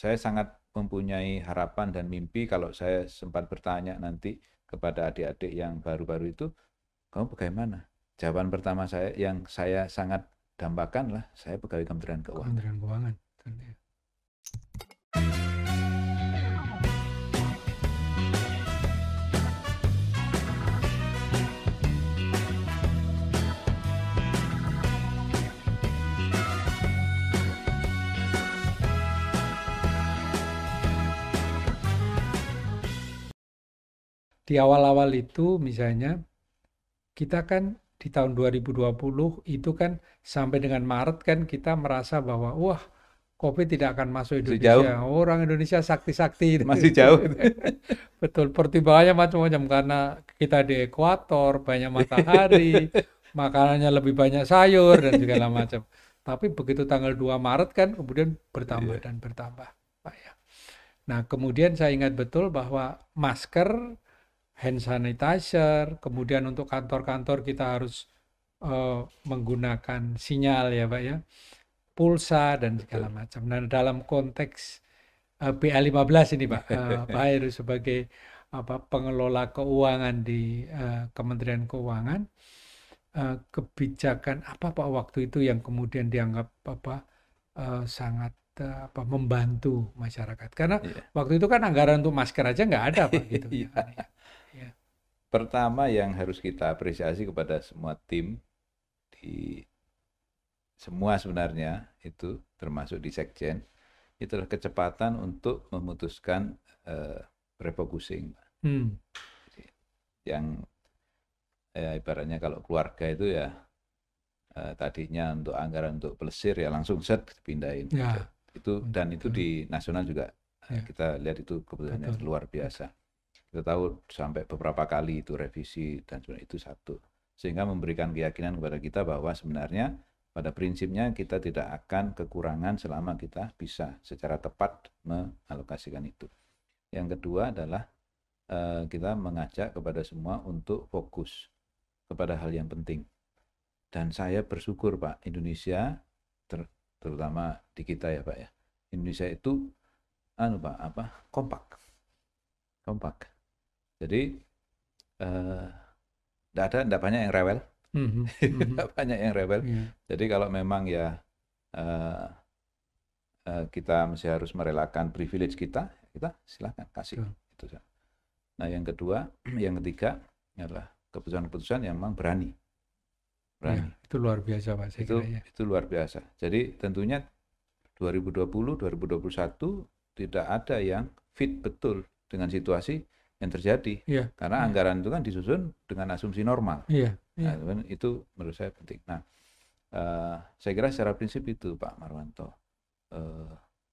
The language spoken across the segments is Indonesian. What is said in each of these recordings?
saya sangat mempunyai harapan dan mimpi kalau saya sempat bertanya nanti kepada adik-adik yang baru-baru itu, kamu bagaimana? Jawaban pertama saya yang saya sangat dambakan lah, saya pegawai Kementerian Keuangan. Kementerian Keuangan. Ya. Di awal-awal itu misalnya kita kan di tahun 2020 itu kan sampai dengan Maret kan kita merasa bahwa wah COVID tidak akan masuk Masih jauh, Indonesia. Orang Indonesia sakti-sakti. masih jauh. Betul, pertimbangannya macam-macam karena kita di ekuator, banyak matahari, makanannya lebih banyak sayur dan segala macam. Tapi begitu tanggal 2 Maret kan kemudian bertambah Iya. dan bertambah, Pak ya. Nah, kemudian saya ingat betul bahwa masker, hand sanitizer, kemudian untuk kantor-kantor kita harus menggunakan sinyal ya Pak ya, pulsa dan segala Betul. macam. Nah, dalam konteks BA15 ini Pak, Pak Heru sebagai pengelola keuangan di Kementerian Keuangan, kebijakan apa Pak waktu itu yang kemudian dianggap sangat membantu masyarakat? Karena Iya. waktu itu kan anggaran untuk masker aja nggak ada Pak gitu. Iya. Ya. Pertama yang harus kita apresiasi kepada semua tim di semua sebenarnya itu termasuk di Sekjen, itu adalah kecepatan untuk memutuskan refocusing. Yang ibaratnya kalau keluarga itu ya tadinya untuk anggaran untuk pelesir ya langsung set pindahin. Ya, itu dan itu betul. di nasional juga Ya. kita lihat itu keputusannya Betul. luar biasa. Kita tahu sampai beberapa kali itu revisi dan sebenarnya itu satu. Sehingga memberikan keyakinan kepada kita bahwa sebenarnya pada prinsipnya kita tidak akan kekurangan selama kita bisa secara tepat mengalokasikan itu. Yang kedua adalah kita mengajak kepada semua untuk fokus kepada hal yang penting. Dan saya bersyukur Pak, Indonesia terutama di kita ya Pak ya. Indonesia itu kompak. Jadi tidak banyak yang rewel. Tidak banyak yang rewel. Yeah. Jadi kalau memang ya kita masih harus merelakan privilege kita silakan kasih. Itu. Nah yang kedua, yang ketiga adalah keputusan-keputusan yang memang berani. Ya, itu luar biasa Pak saya kira ya. Itu luar biasa. Jadi tentunya 2020, 2021 tidak ada yang fit betul dengan situasi yang terjadi. Yeah. Karena anggaran itu kan disusun dengan asumsi normal. Yeah. Nah, itu menurut saya penting. Nah, saya kira secara prinsip itu Pak Marwanto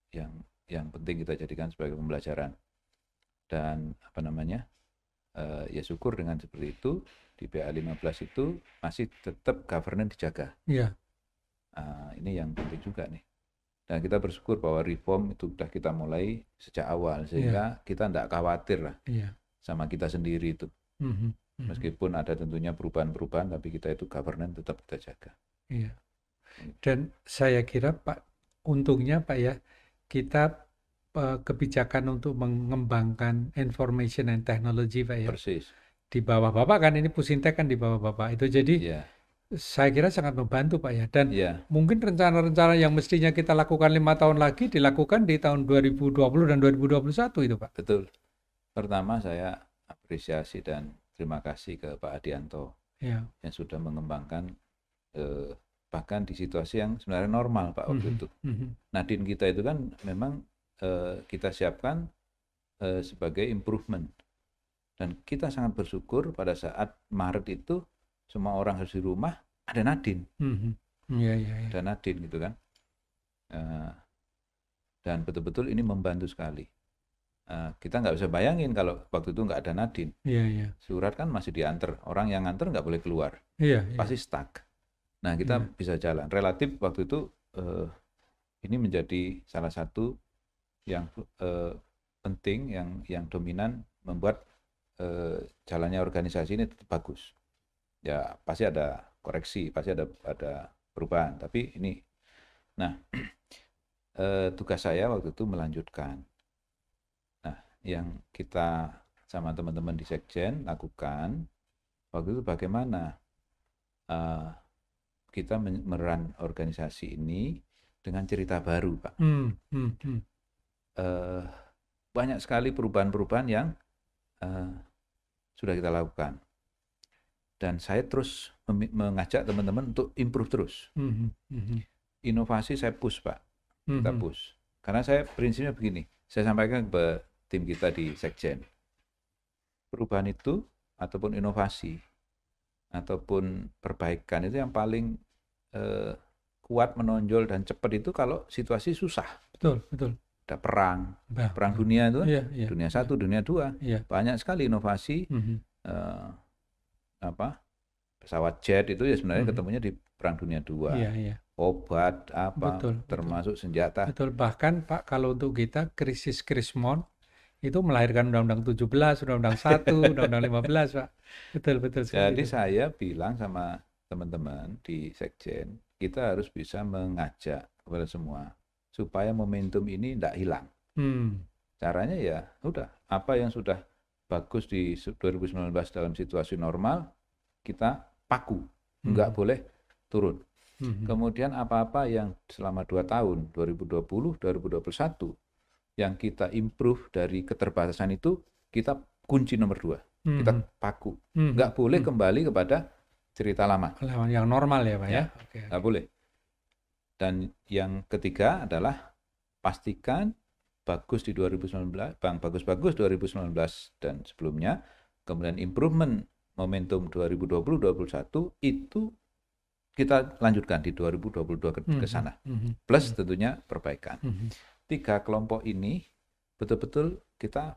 yang penting kita jadikan sebagai pembelajaran. Dan ya syukur dengan seperti itu di BA15 itu masih tetap governance dijaga. Yeah. Ini yang penting juga nih. Dan kita bersyukur bahwa reform itu sudah kita mulai sejak awal sehingga kita tidak khawatir lah sama kita sendiri itu. Meskipun ada tentunya perubahan-perubahan, tapi kita itu governance tetap kita jaga. Iya. Dan saya kira Pak, untungnya Pak ya, kita kebijakan untuk mengembangkan information and technology Pak ya. Persis. Di bawah Bapak kan, ini Pusintek kan di bawah Bapak. Itu jadi saya kira sangat membantu Pak ya. Dan mungkin rencana-rencana yang mestinya kita lakukan 5 tahun lagi dilakukan di tahun 2020 dan 2021 itu Pak. Betul. Pertama saya apresiasi dan terima kasih ke Pak Adianto yang sudah mengembangkan bahkan di situasi yang sebenarnya normal Pak waktu itu. Nadine kita itu kan memang kita siapkan sebagai improvement. Dan kita sangat bersyukur pada saat Maret itu semua orang harus di rumah, ada Nadine. Ada Nadine gitu kan. Dan betul-betul ini membantu sekali. Kita nggak bisa bayangin kalau waktu itu nggak ada Nadine. Surat kan masih diantar. Orang yang nganter nggak boleh keluar. Pasti stuck. Nah kita bisa jalan. Relatif waktu itu ini menjadi salah satu yang penting, yang dominan membuat jalannya organisasi ini tetap bagus. Ya pasti ada koreksi, pasti ada perubahan. Tapi ini, nah tugas saya waktu itu melanjutkan. Nah, yang kita sama teman-teman di Sekjen lakukan waktu itu bagaimana kita meran organisasi ini dengan cerita baru, Pak. Banyak sekali perubahan-perubahan yang sudah kita lakukan. Dan saya terus mengajak teman-teman untuk improve terus. Inovasi saya push, Pak. Kita push. Karena saya prinsipnya begini, saya sampaikan ke tim kita di Sekjen. Perubahan itu, ataupun inovasi, ataupun perbaikan itu yang paling kuat, menonjol, dan cepat itu kalau situasi susah. Betul. Ada perang dunia itu, dunia 1, dunia 2. Banyak sekali inovasi, pesawat jet itu ya sebenarnya ketemunya di perang dunia 2. Obat termasuk senjata. Betul, bahkan Pak kalau untuk kita krisis Krismon itu melahirkan Undang-Undang 17, Undang-Undang 1, Undang-Undang 15, Pak. Betul. Jadi saya bilang sama teman-teman di Sekjen, kita harus bisa mengajak kepada semua supaya momentum ini tidak hilang. Caranya ya udah, apa yang sudah bagus di 2019 dalam situasi normal, kita paku, nggak boleh turun. Kemudian apa-apa yang selama 2 tahun, 2020, 2021, yang kita improve dari keterbatasan itu, kita kunci nomor 2. Kita paku. Nggak boleh kembali kepada cerita lama. Yang normal ya, Pak ya? Nggak boleh. Dan yang ketiga adalah pastikan bagus di 2019, bagus-bagus 2019 dan sebelumnya, kemudian improvement momentum 2020-2021 itu kita lanjutkan di 2022 ke sana. Plus tentunya perbaikan. 3 kelompok ini betul-betul kita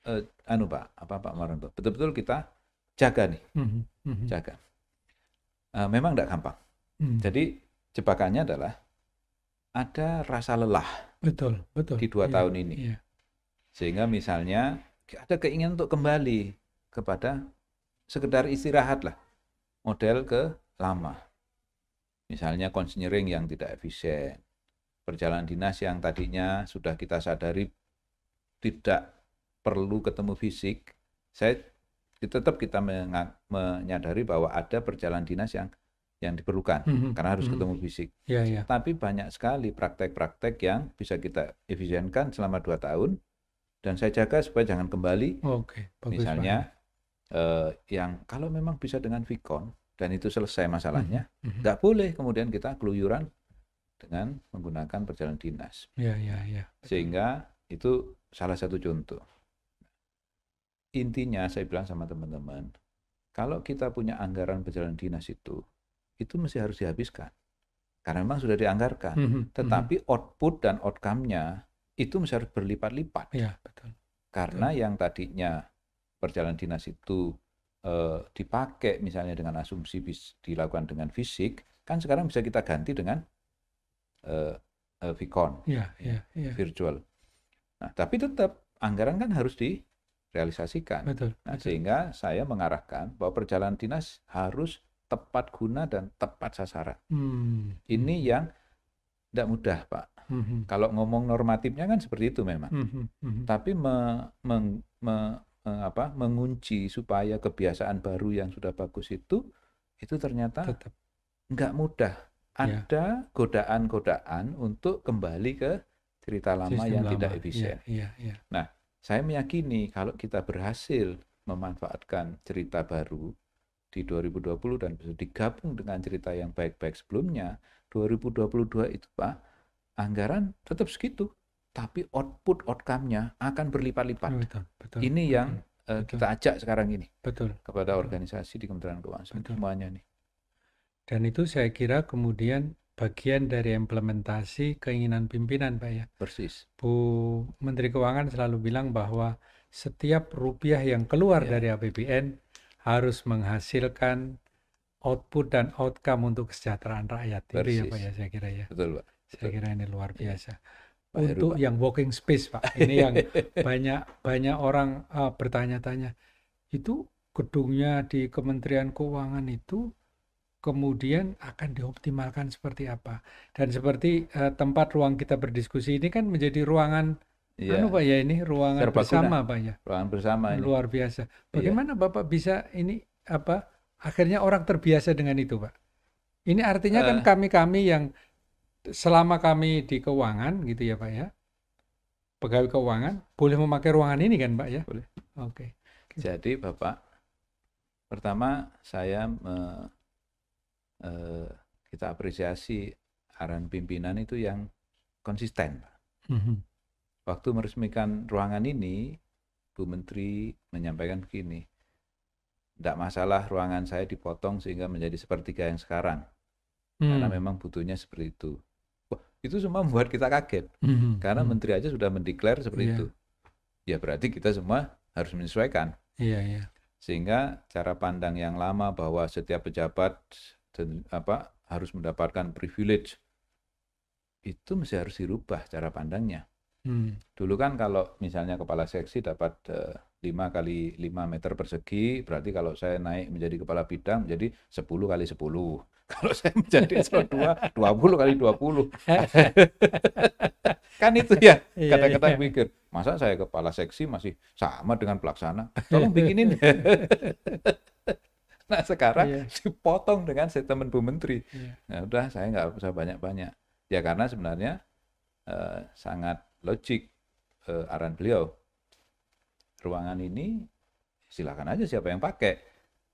Pak Maranto, betul-betul kita jaga nih. Jaga. Memang tidak gampang. Jadi jebakannya adalah ada rasa lelah. Betul. Di 2 tahun ini. Sehingga misalnya ada keinginan untuk kembali kepada sekedar istirahat lah. Model ke lama. Misalnya konseling yang tidak efisien, perjalanan dinas yang tadinya sudah kita sadari tidak perlu ketemu fisik, tetap kita menyadari bahwa ada perjalanan dinas yang diperlukan karena harus ketemu fisik. Tapi banyak sekali praktek-praktek yang bisa kita efisienkan selama 2 tahun, dan saya jaga supaya jangan kembali. Misalnya yang kalau memang bisa dengan Vicon, dan itu selesai masalahnya, nggak boleh kemudian kita keluyuran dengan menggunakan perjalanan dinas. Sehingga itu salah satu contoh. Intinya saya bilang sama teman-teman, kalau kita punya anggaran perjalanan dinas itu mesti harus dihabiskan. Karena memang sudah dianggarkan. Tetapi output dan outcome-nya itu mesti harus berlipat-lipat. Karena yang tadinya perjalanan dinas itu dipakai misalnya dengan asumsi dilakukan dengan fisik, kan sekarang bisa kita ganti dengan Vicon, virtual. Nah, tapi tetap anggaran kan harus direalisasikan. Sehingga saya mengarahkan bahwa perjalanan dinas harus tepat guna dan tepat sasaran. Ini yang tidak mudah, Pak. Kalau ngomong normatifnya kan seperti itu memang. Tapi mengunci supaya kebiasaan baru yang sudah bagus itu ternyata nggak mudah. Ada godaan-godaan untuk kembali ke cerita lama yang tidak efisien. Nah, saya meyakini kalau kita berhasil memanfaatkan cerita baru di 2020 dan bisa digabung dengan cerita yang baik-baik sebelumnya, 2022 itu Pak, anggaran tetap segitu. Tapi outcome-nya akan berlipat-lipat. Ini yang kita ajak sekarang ini kepada organisasi di Kementerian Keuangan semuanya nih. Dan itu saya kira kemudian bagian dari implementasi keinginan pimpinan, Pak ya. Persis. Bu Menteri Keuangan selalu bilang bahwa setiap rupiah yang keluar dari APBN harus menghasilkan output dan outcome untuk kesejahteraan rakyat. Persis. Itu ya Pak ya, saya kira ya. Betul Pak. Saya kira ini luar biasa. Untuk yang walking space Pak, ini yang banyak orang bertanya-tanya, itu gedungnya di Kementerian Keuangan itu kemudian akan dioptimalkan seperti apa. Dan seperti tempat ruang kita berdiskusi ini kan menjadi ruangan Pak ya, ini ruangan bersama Pak ya. Ruangan bersama ini. Luar biasa. Bagaimana Bapak bisa ini akhirnya orang terbiasa dengan itu, Pak? Ini artinya kan kami yang selama kami di keuangan gitu ya Pak ya, pegawai keuangan boleh memakai ruangan ini kan Pak ya? Boleh. Oke. Jadi Bapak, pertama saya kita apresiasi arahan pimpinan itu yang konsisten Pak. Waktu meresmikan ruangan ini, Bu Menteri menyampaikan begini, tidak masalah ruangan saya dipotong sehingga menjadi sepertiga yang sekarang, karena memang butuhnya seperti itu. Wah, itu semua membuat kita kaget, karena Menteri aja sudah mendeklar seperti itu. Ya berarti kita semua harus menyesuaikan. Sehingga cara pandang yang lama bahwa setiap pejabat harus mendapatkan privilege, itu mesti harus dirubah cara pandangnya. Dulu kan kalau misalnya kepala seksi dapat 5 kali 5 meter persegi, berarti kalau saya naik menjadi kepala bidang menjadi 10 kali 10. Kalau saya menjadi eselon 2, 20 kali 20. Kan itu ya, kadang-kadang mikir, masa saya kepala seksi masih sama dengan pelaksana? Tolong bikinin. Nah sekarang dipotong dengan statement Bu Menteri. Nah udah, saya nggak usah banyak-banyak. Ya karena sebenarnya sangat logik arahan beliau. Ruangan ini silakan aja siapa yang pakai.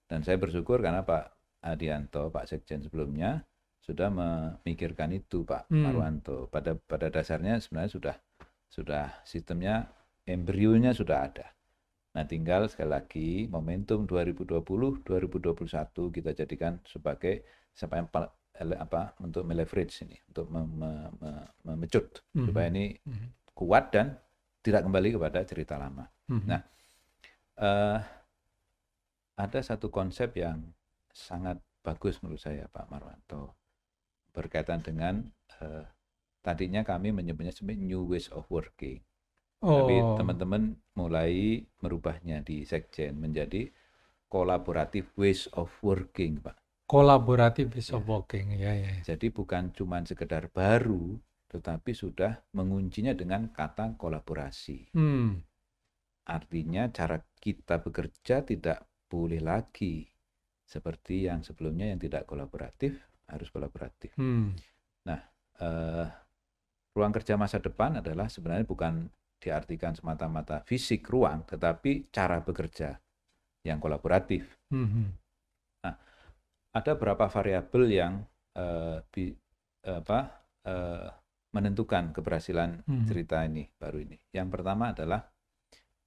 Dan saya bersyukur karena Pak Adianto, Pak Sekjen sebelumnya sudah memikirkan itu, Pak Marwanto. Pada dasarnya sebenarnya sudah sistemnya, embrionya sudah ada. Nah, tinggal sekali lagi momentum 2020-2021 kita jadikan sebagai untuk meleverage ini, untuk memecut supaya ini kuat dan tidak kembali kepada cerita lama. Nah, ada satu konsep yang sangat bagus menurut saya Pak Marwanto berkaitan dengan tadinya kami menyebutnya new ways of working. Tapi teman-teman mulai merubahnya di Sekjen menjadi collaborative ways of working, Pak. Collaborative ways of working, ya. Jadi bukan cuma sekedar baru, tetapi sudah menguncinya dengan kata kolaborasi. Artinya cara kita bekerja tidak boleh lagi seperti yang sebelumnya yang tidak kolaboratif, harus kolaboratif. Nah, ruang kerja masa depan adalah sebenarnya bukan diartikan semata-mata fisik ruang, tetapi cara bekerja yang kolaboratif. Nah, ada beberapa variabel yang menentukan keberhasilan cerita ini baru ini. Yang pertama adalah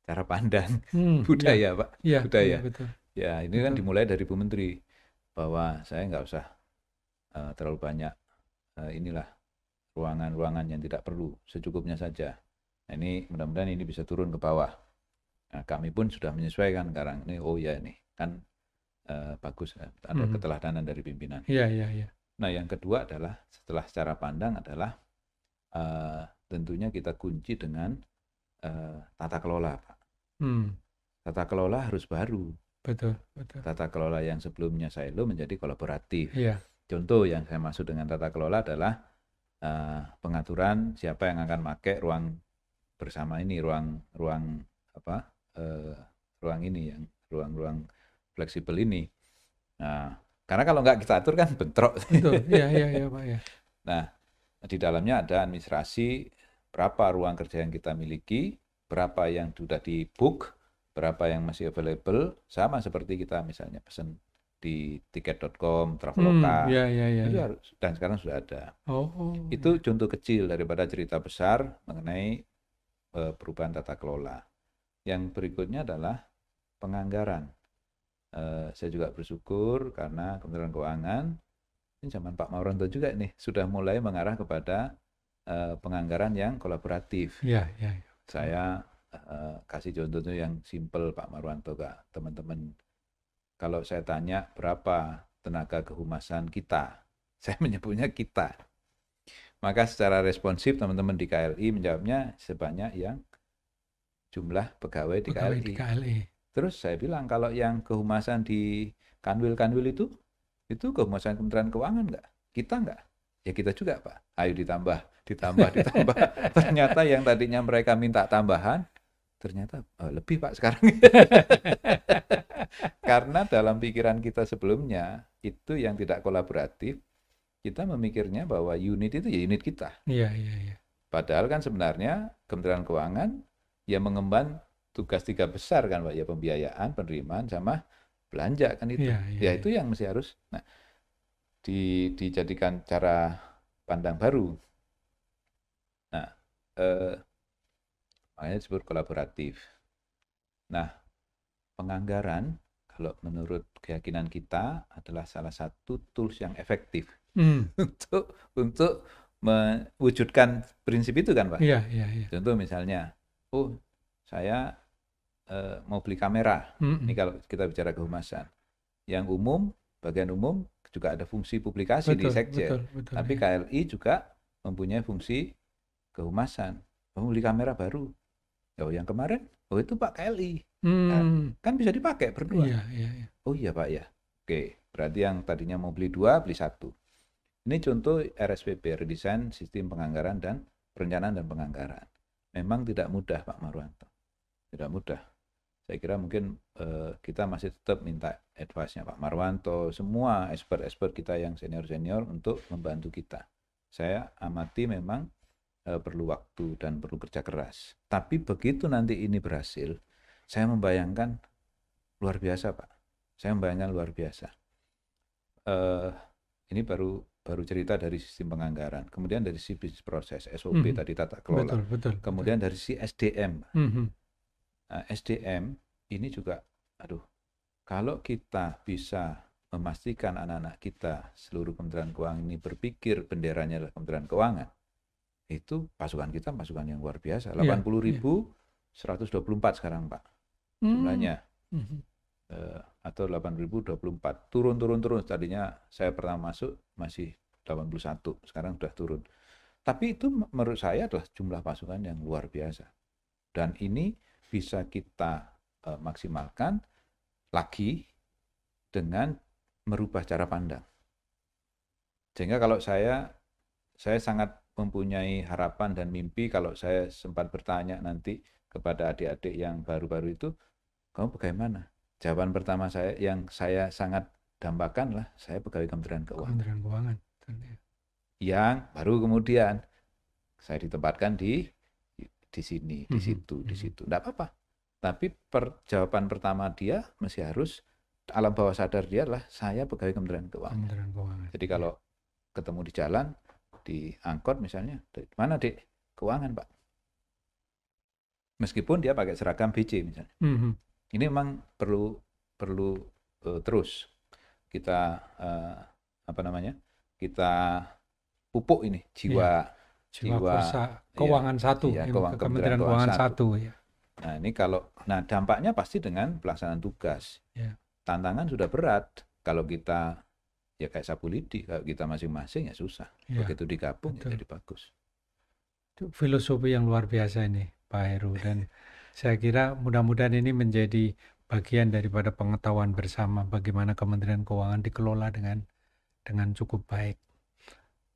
cara pandang budaya, Pak. Budaya. Betul. Ya, ini kan dimulai dari Bu Menteri bahwa saya nggak usah terlalu banyak inilah ruangan-ruangan yang tidak perlu, secukupnya saja. Nah, ini mudah-mudahan ini bisa turun ke bawah. Nah, kami pun sudah menyesuaikan sekarang ini. Oh ya, ini kan bagus, ada keteladanan dari pimpinan. Iya. Nah, yang kedua adalah setelah secara pandang adalah tentunya kita kunci dengan tata kelola, Pak. Tata kelola harus baru. Betul. Tata kelola yang sebelumnya silo menjadi kolaboratif. Iya. Contoh yang saya maksud dengan tata kelola adalah pengaturan siapa yang akan pakai ruang bersama ini, ruang ini, yang ruang fleksibel ini. Nah, karena kalau nggak kita atur kan bentrok. Betul. Iya, Pak ya. Nah, di dalamnya ada administrasi, berapa ruang kerja yang kita miliki, berapa yang sudah di book, berapa yang masih available, sama seperti kita misalnya pesan di tiket.com, Traveloka. Iya. Dan sekarang sudah ada. Itu Itu contoh kecil daripada cerita besar mengenai perubahan tata kelola. Yang berikutnya adalah penganggaran. Saya juga bersyukur karena Kementerian Keuangan, ini zaman Pak Marwanto juga nih, sudah mulai mengarah kepada penganggaran yang kolaboratif. Iya. Saya kasih contoh yang simple Pak Marwanto ke teman-teman. Kalau saya tanya berapa tenaga kehumasan kita, saya menyebutnya kita. Maka secara responsif teman-teman di KLI menjawabnya sebanyak yang jumlah pegawai di KLI. Terus saya bilang kalau yang kehumasan di kanwil-kanwil itu Itu kehumasan Kementerian Keuangan nggak? Kita nggak? Ya kita juga Pak. Ayo ditambah. Ternyata yang tadinya mereka minta tambahan, ternyata lebih Pak sekarang. Karena dalam pikiran kita sebelumnya, itu yang tidak kolaboratif, kita memikirnya bahwa unit itu ya unit kita. Iya. Padahal kan sebenarnya Kementerian Keuangan ya mengemban tugas 3 besar kan Pak, ya pembiayaan, penerimaan, sama belanja kan itu. Ya itu yang mesti harus dijadikan cara pandang baru. Nah, makanya disebut kolaboratif. Nah, penganggaran kalau menurut keyakinan kita adalah salah satu tools yang efektif untuk mewujudkan prinsip itu kan Pak. Iya. Contoh misalnya, saya mau beli kamera. Ini kalau kita bicara kehumasan. Yang umum, bagian umum juga ada fungsi publikasi di Sekjen. Betul, tapi KLI juga mempunyai fungsi kehumasan. Mau beli kamera baru. Yang kemarin, itu Pak KLI. Kan bisa dipakai berdua. Iya. Oh iya Pak ya. Oke, berarti yang tadinya mau beli 2, beli 1. Ini contoh RSPP, redesign sistem penganggaran dan perencanaan dan penganggaran. Memang tidak mudah Pak Marwanto. Tidak mudah. Saya kira mungkin kita masih tetap minta advice-nya Pak Marwanto, semua expert-expert kita yang senior-senior untuk membantu kita. Saya amati memang perlu waktu dan perlu kerja keras. Tapi begitu nanti ini berhasil, saya membayangkan luar biasa Pak. Saya membayangkan luar biasa. Ini baru cerita dari sistem penganggaran, kemudian dari si bisnis proses, SOP tadi tata kelola, kemudian dari si SDM. Nah, SDM ini juga, kalau kita bisa memastikan anak-anak kita seluruh Kementerian Keuangan ini berpikir benderanya adalah Kementerian Keuangan, itu pasukan kita pasukan yang luar biasa. 80.124 sekarang Pak jumlahnya. Atau 8.024, turun. Tadinya saya pertama masuk masih 81, sekarang sudah turun. Tapi itu menurut saya adalah jumlah pasukan yang luar biasa. Dan ini bisa kita maksimalkan lagi dengan merubah cara pandang. Sehingga kalau saya sangat mempunyai harapan dan mimpi kalau saya sempat bertanya nanti kepada adik-adik yang baru-baru itu, kamu bagaimana? Jawaban pertama saya yang saya sangat dambakan lah, saya pegawai Kementerian Keuangan. Yang baru kemudian saya ditempatkan di sini, di situ. Enggak apa-apa. Tapi jawaban pertama dia masih harus alam bawah sadar dia adalah saya pegawai Kementerian Keuangan. Jadi kalau ketemu di jalan, di angkot misalnya, dari mana Dek? Keuangan Pak. Meskipun dia pakai seragam BC misalnya. Ini memang perlu terus kita kita pupuk ini jiwa keuangan satu, Kementerian Keuangan satu ya. Nah ini dampaknya pasti dengan pelaksanaan tugas. Tantangan sudah berat kalau kita ya kayak sapu lidi, kalau kita masing-masing ya susah. Begitu digabung ya jadi bagus. Itu filosofi yang luar biasa ini Pak Heru, dan saya kira mudah-mudahan ini menjadi bagian daripada pengetahuan bersama bagaimana Kementerian Keuangan dikelola dengan cukup baik.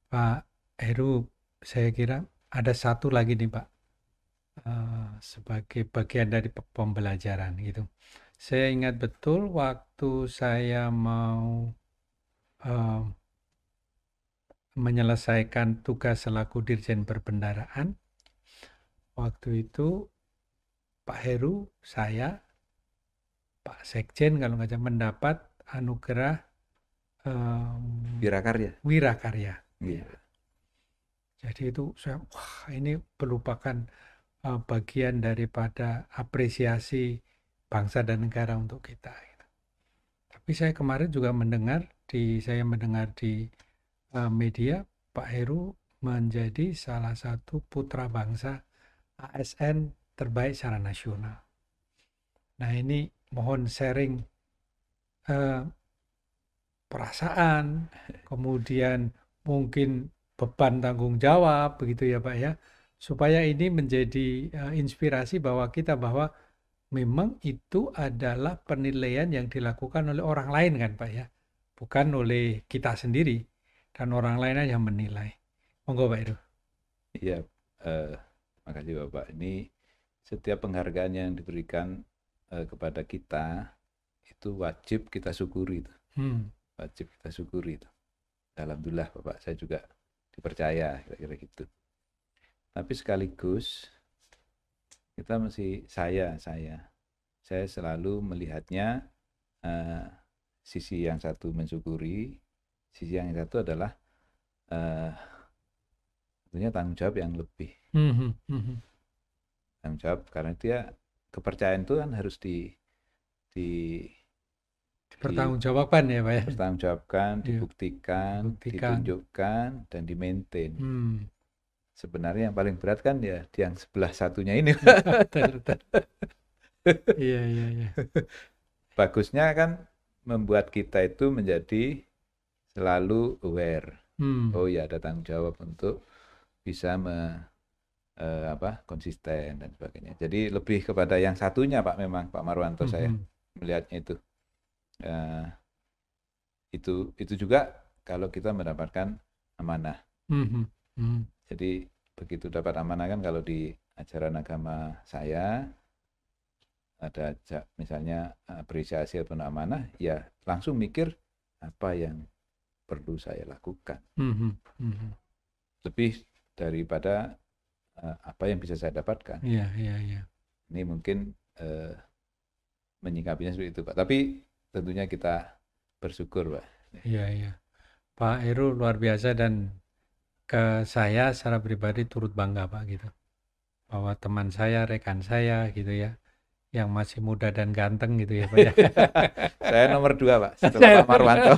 Pak Heru, saya kira ada satu lagi nih Pak, sebagai bagian dari pembelajaran gitu. Saya ingat betul waktu saya mau menyelesaikan tugas selaku Dirjen Perbendaharaan, waktu itu Pak Heru, saya, Pak Sekjen kalau nggak salah mendapat anugerah Wirakarya. Iya. Jadi itu saya, ini merupakan bagian daripada apresiasi bangsa dan negara untuk kita. Gitu. Tapi saya kemarin juga mendengar di media Pak Heru menjadi salah satu putra bangsa ASN terbaik secara nasional. Nah ini mohon sharing perasaan, kemudian mungkin beban tanggung jawab begitu ya Pak ya, supaya ini menjadi inspirasi bahwa memang itu adalah penilaian yang dilakukan oleh orang lain kan Pak ya, bukan oleh kita sendiri dan orang lain yang menilai. Monggo Pak Heru. Iya, makasih Bapak. Ini setiap penghargaan yang diberikan kepada kita itu wajib kita syukuri itu. Wajib kita syukuri itu. Alhamdulillah Bapak, saya juga dipercaya kira-kira gitu. Tapi sekaligus kita mesti saya selalu melihatnya sisi yang satu mensyukuri, sisi yang satu adalah tentunya tanggung jawab yang lebih. Tanggung jawab karena dia kepercayaan itu kan harus dipertanggungjawabkan ya Pak ya. Dipertanggungjawabkan, dibuktikan, ditunjukkan dan di-maintain. Sebenarnya yang paling berat kan ya yang sebelah satunya ini. Iya. Bagusnya kan membuat kita itu menjadi selalu aware. Oh ya, ada tanggung jawab untuk bisa konsisten dan sebagainya. Jadi lebih kepada yang satunya Pak, memang Pak Marwanto saya melihatnya itu juga kalau kita mendapatkan amanah. Jadi begitu dapat amanah kan, kalau di ajaran agama saya ada misalnya apresiasi atau amanah, ya langsung mikir apa yang perlu saya lakukan. Lebih daripada apa yang bisa saya dapatkan. Iya. Ini mungkin menyikapinya seperti itu Pak. Tapi tentunya kita bersyukur Pak. Iya. Pak Heru luar biasa, dan ke saya secara pribadi turut bangga Pak gitu. Bahwa teman saya, rekan saya gitu ya, yang masih muda dan ganteng gitu ya Pak ya. Saya nomor 2 Pak, setelah Pak Marwanto.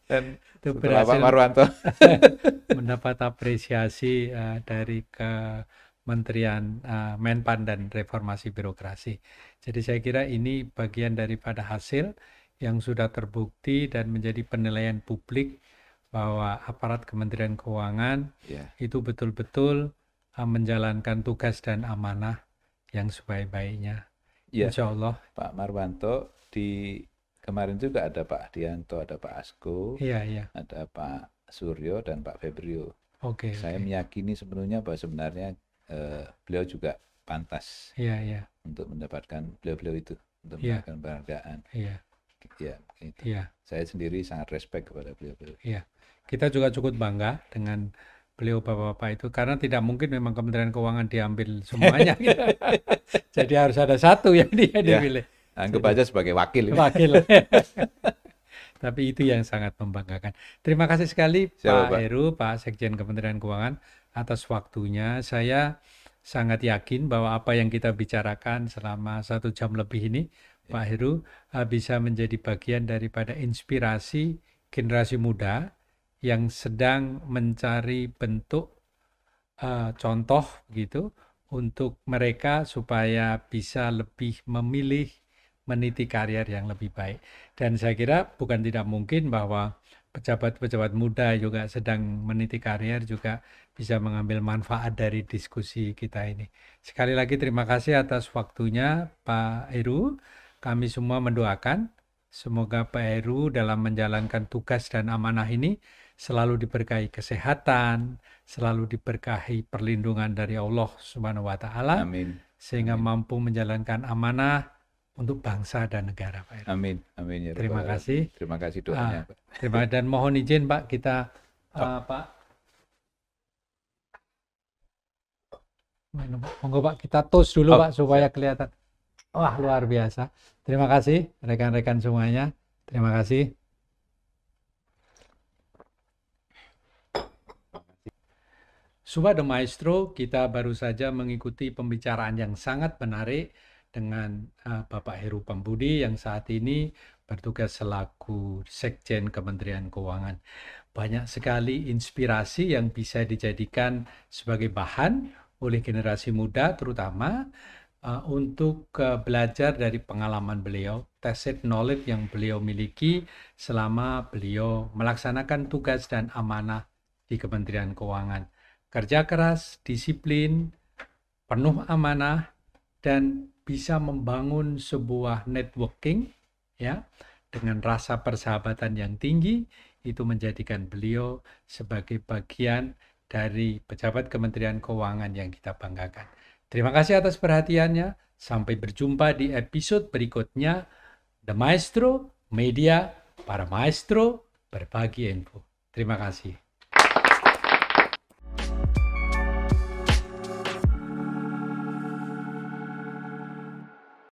Dan setelah Pak Marwanto mendapat apresiasi dari Kementerian Menpan dan Reformasi Birokrasi. Jadi saya kira ini bagian daripada hasil yang sudah terbukti dan menjadi penilaian publik bahwa aparat Kementerian Keuangan itu betul-betul menjalankan tugas dan amanah yang sebaik-baiknya. Insya Allah. Pak Marwanto kemarin juga ada Pak Adianto, ada Pak Asko, ada Pak Suryo dan Pak Febrio. Saya meyakini sepenuhnya bahwa sebenarnya beliau juga pantas untuk mendapatkan beliau itu, untuk mendapatkan penghargaan. Saya sendiri sangat respect kepada beliau. Kita juga cukup bangga dengan beliau bapak-bapak itu, karena tidak mungkin memang Kementerian Keuangan diambil semuanya. Jadi harus ada satu yang dia dipilih. Anggap aja sebagai wakil. Tapi itu yang sangat membanggakan. Terima kasih sekali Pak Heru, Pak Sekjen Kementerian Keuangan atas waktunya. Saya sangat yakin bahwa apa yang kita bicarakan selama 1 jam lebih ini, Pak Heru, bisa menjadi bagian daripada inspirasi generasi muda yang sedang mencari bentuk contoh gitu untuk mereka supaya bisa lebih memilih meniti karier yang lebih baik. Dan saya kira bukan tidak mungkin bahwa pejabat-pejabat muda juga sedang meniti karier, juga bisa mengambil manfaat dari diskusi kita ini. Sekali lagi terima kasih atas waktunya Pak Heru. Kami semua mendoakan semoga Pak Heru dalam menjalankan tugas dan amanah ini selalu diberkahi kesehatan, selalu diberkahi perlindungan dari Allah Subhanahu wa taala. Amin. Sehingga mampu menjalankan amanah untuk bangsa dan negara, Pak Heru. Amin. Amin ya. Terima kasih. Terima kasih doanya, Pak. Terima, dan mohon izin Pak, kita Pak. Monggo Pak, kita toast dulu Pak supaya kelihatan. Wah, luar biasa. Terima kasih rekan-rekan semuanya. Terima kasih. Sobat The Maestro, kita baru saja mengikuti pembicaraan yang sangat menarik dengan Bapak Heru Pambudi yang saat ini bertugas selaku Sekjen Kementerian Keuangan. Banyak sekali inspirasi yang bisa dijadikan sebagai bahan oleh generasi muda terutama untuk belajar dari pengalaman beliau, tacit knowledge yang beliau miliki selama beliau melaksanakan tugas dan amanah di Kementerian Keuangan. Kerja keras, disiplin, penuh amanah, dan bisa membangun sebuah networking ya dengan rasa persahabatan yang tinggi, itu menjadikan beliau sebagai bagian dari pejabat Kementerian Keuangan yang kita banggakan. Terima kasih atas perhatiannya. Sampai berjumpa di episode berikutnya. The Maestro Media, para maestro berbagi info. Terima kasih.